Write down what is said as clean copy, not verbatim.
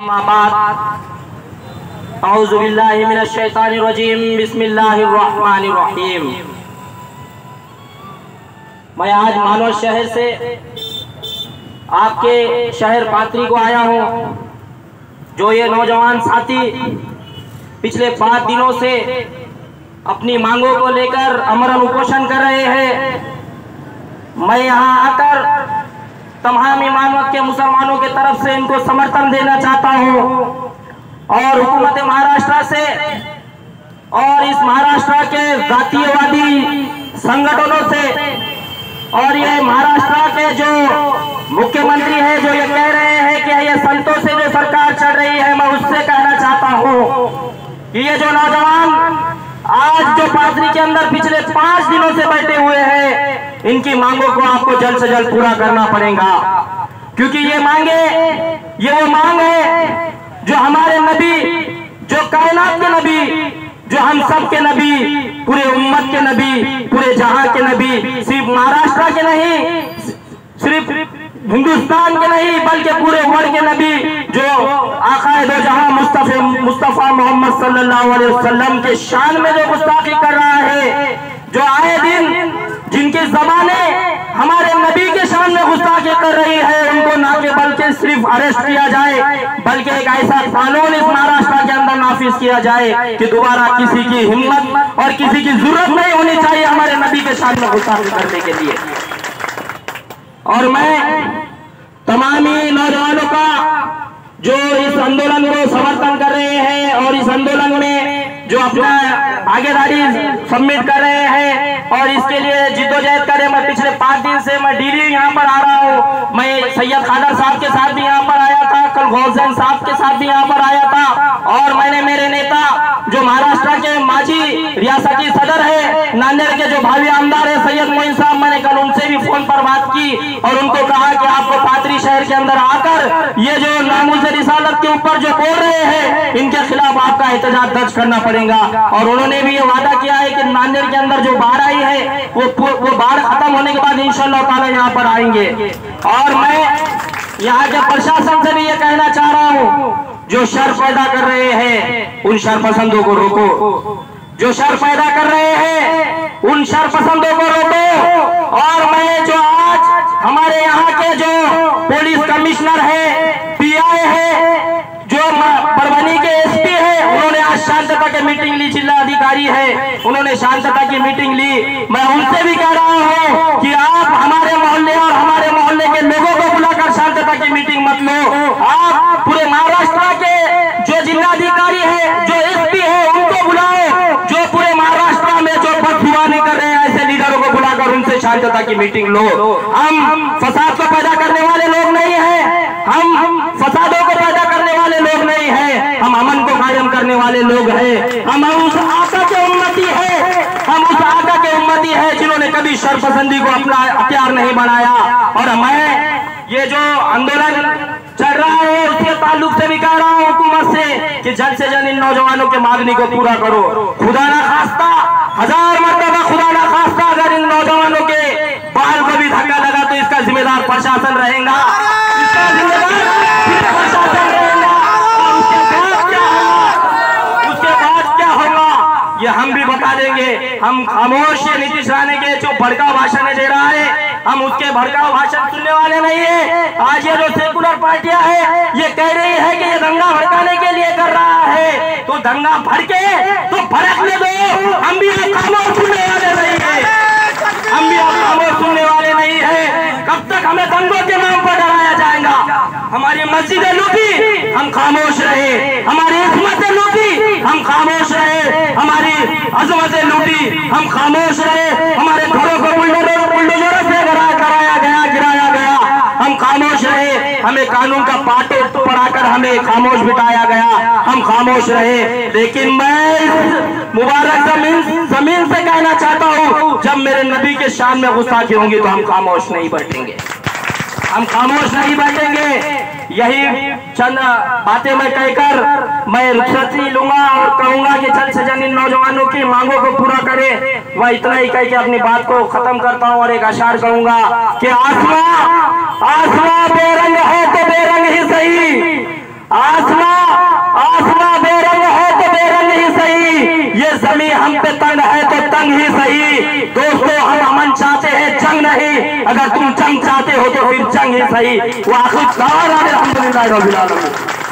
बिस्मिल्लाहिर्रहमानिर्रहीम। मैं आज मानव शहर से आपके शहर पात्री को आया हूं। जो ये नौजवान साथी पिछले 5 दिनों से अपनी मांगों को लेकर अमरन उपोषण कर रहे हैं, मैं यहाँ आकर तमाम इमामत के मुसलमानों के तरफ से इनको समर्थन देना चाहता हूँ और हुकूमत महाराष्ट्र से और इस महाराष्ट्र के जातीयवादी संगठनों से और ये महाराष्ट्र के जो मुख्यमंत्री है जो ये कह रहे हैं कि ये संतों से जो सरकार चल रही है, मैं उससे कहना चाहता हूँ कि ये जो नौजवान आज जो पादरी के अंदर पिछले 5 दिनों से बैठे हुए हैं, इनकी मांगों को आपको जल्द से जल्द पूरा करना पड़ेगा, क्योंकि ये वो मांग है जो हमारे नबी, जो कायनात के नबी, जो हम सब के नबी, पूरे उम्मत के नबी, पूरे जहां के नबी, सिर्फ महाराष्ट्र के नहीं, सिर्फ हिंदुस्तान के नहीं, बल्कि पूरे वर्ल्ड के नबी, जो आकाए दो जहां मुस्तफा मोहम्मद सल्लल्लाहु अलैहि वसल्लम के शान में जो गुस्ताखी कर रहा है, जो आए दिन जिनकी ज़बाने हमारे नबी के शान में गुस्ताखी कर रही है, उनको ना के बल्कि सिर्फ अरेस्ट किया जाए, बल्कि एक ऐसा कानून इस महाराष्ट्र के अंदर नाफिज किया जाए कि दोबारा किसी की हिम्मत और किसी की जरूरत नहीं होनी चाहिए हमारे नबी के शान में गुस्ताखी करने के लिए। और मैं तमामी नौजवानों का जो इस आंदोलन को समर्थन कर रहे हैं और इस आंदोलन में जो अपना भागीदारी सबमिट कर रहे हैं और इसके लिए जिद्दोजहद कर रहे हैं, मैं पिछले 5 दिन से मैं डेली यहाँ पर आ रहा हूँ। मैं सैयद खादर साहब के साथ भी यहाँ पर आया था, कल गौसैन साहब के साथ भी यहाँ पर आया था, और मैंने मेरे नेता जो महाराष्ट्र के माजी रियासती सदर है, नांदेड़ के जो भावी आमदार है सैयद मोइन साहब, मैंने कल उनसे भी फोन पर बात की और उनको कहा कि आपको पादरी शहर के अंदर आकर ये जो नामूज़ रिसालत के ऊपर जो बोल रहे हैं, इनके खिलाफ आपका एहतजाज दर्ज करना पड़ेगा। और उन्होंने भी ये वादा किया है कि नांदेड़ के अंदर जो बाढ़ आई है वो बाढ़ खत्म होने के बाद इंशाअल्लाह ताला यहाँ पर आएंगे। और मैं यहाँ के प्रशासन से भी ये कहना चाह रहा हूँ, जो शर पैदा कर रहे हैं उन शर पसंदों को रोको, जो शर पैदा कर रहे हैं उन शर पसंदों को रोको। और मैं जो आज हमारे यहाँ के जो पुलिस कमिश्नर है, पीआई है, जो परभनी के एसपी है, उन्होंने आज शांतता की मीटिंग ली, जिला अधिकारी है उन्होंने शांतता की मीटिंग ली। मैं उनसे भी कह रहा हूँ कि आप हमारे मोहल्ले और हमारे मोहल्ले के लोगों को बुलाकर शांतता की मीटिंग मत लो, आप पूरे महाराष्ट्र के जो जिलाधिकारी है, जो एसपी है, उनको बुलाओ, जो पूरे महाराष्ट्र में जो बदजुबानी कर रहे हैं ऐसे लीडरों को बुलाकर उनसे शांतता की मीटिंग लो। हम फसाद को पैदा करने वाले लोग नहीं है, हम फसादों को पैदा करने वाले लोग नहीं है, हम अमन को कायम करने वाले लोग हैं। हम उस आका के उम्मती है, हम उस आका के उम्मती है जिन्होंने कभी शरपसंदी को अपना हथियार नहीं बनाया। और मैं ये जो आंदोलन चल रहा है उसके ताल्लुक से भी कह रहा हूँ हुकूमत से कि जल्द से जल्द इन नौजवानों के मांगनी को पूरा करो। खुदा ना खास्ता, 1000 मरतबा खुदा ना खास्ता, अगर इन नौजवानों के बाल को भी धक्का लगा तो इसका जिम्मेदार प्रशासन रहेगा, इसका जिम्मेदार प्रशासन रहेगा। उसके बाद क्या होगा ये हम भी बता देंगे। हम खामोश ये नीतीश राणे के जो भड़काऊ भाषण दे रहा है, हम उसके भड़काऊ भाषण सुनने वाले नहीं है। आज ये जो सेकुलर पार्टियां है ये कह रही है कि ये दंगा भड़काने के लिए कर रहा है, तो दंगा भड़के तो भड़कने दो, हम भी खामोश सुनने वाले नहीं है, हम भी खामोश सुनने वाले नहीं है। कब तक हमें दंगों के नाम पर डराया जाएगा? हमारी मस्जिदें लूटी, हम खामोश रहे, हमारी इस्मतें लूटी, हम खामोश रहे, हमारी अजमतें लूटी, हम खामोश रहे, हमारे घरों को बुलडोजरों से गिराया गया, हम खामोश रहे, हमें कानून का पाटे पढ़ाकर हमें खामोश बिठाया गया, हम खामोश रहे। लेकिन मैं मुबारक जमीन से कहना चाहता हूँ, जब मेरे नबी के शान में गुस्ताखी होंगी तो हम खामोश नहीं बैठेंगे, हम खामोश नहीं बैठेंगे। यही चंद बातें मैं कहकर मैं रुखसत लूंगा और कहूंगा कि जल्द से जल्द इन नौजवानों की मांगों को पूरा करे। मैं इतना ही कह के अपनी बात को खत्म करता हूं और एक अशार कहूंगा कि आसमां बेरंग है तो बेरंग ही सही, आसमां बेरंग है तो बेरंग ही सही, ये जमीन हम पे तंग है तो तंग ही सही। दोस्तों हम अमन चाहते हैं, जंग नहीं। अगर तुम जंग चाहते हो तो फिर जंग ही सही। वो आखिर अल्हम्दुलिल्लाह रब्बिल आलमीन।